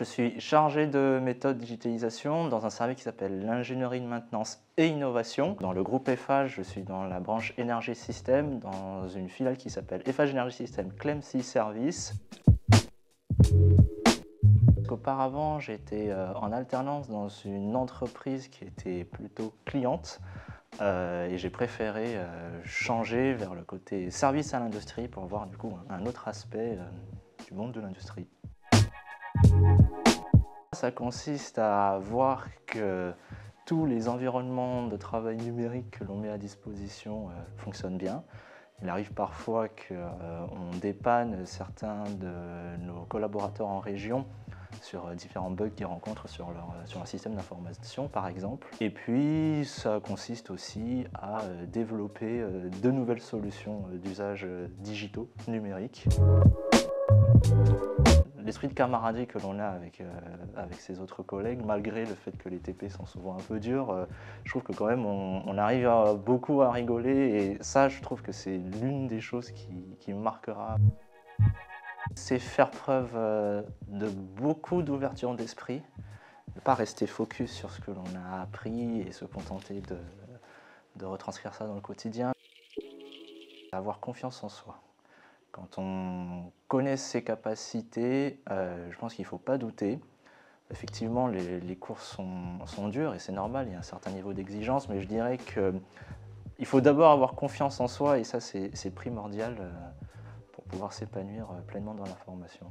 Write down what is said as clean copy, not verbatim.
Je suis chargé de méthode digitalisation dans un service qui s'appelle l'ingénierie de maintenance et innovation. Dans le groupe Eiffage, je suis dans la branche énergie système, dans une filiale qui s'appelle Eiffage Énergie Système Clemcy Service. Auparavant, j'étais en alternance dans une entreprise qui était plutôt cliente et j'ai préféré changer vers le côté service à l'industrie pour voir du coup un autre aspect du monde de l'industrie. Ça consiste à voir que tous les environnements de travail numérique que l'on met à disposition fonctionnent bien. Il arrive parfois qu'on dépanne certains de nos collaborateurs en région sur différents bugs qu'ils rencontrent sur leur système d'information par exemple. Et puis ça consiste aussi à développer de nouvelles solutions d'usage digitaux, numériques. L'esprit de camaraderie que l'on a avec ses autres collègues, malgré le fait que les TP sont souvent un peu durs, je trouve que quand même on arrive beaucoup à rigoler et ça je trouve que c'est l'une des choses qui me marquera. C'est faire preuve de beaucoup d'ouverture d'esprit, ne pas rester focus sur ce que l'on a appris et se contenter de retranscrire ça dans le quotidien. Avoir confiance en soi. Quand on connaît ses capacités, je pense qu'il ne faut pas douter. Effectivement, les cours sont durs et c'est normal, il y a un certain niveau d'exigence, mais je dirais qu'il faut d'abord avoir confiance en soi et ça c'est primordial pour pouvoir s'épanouir pleinement dans l'information.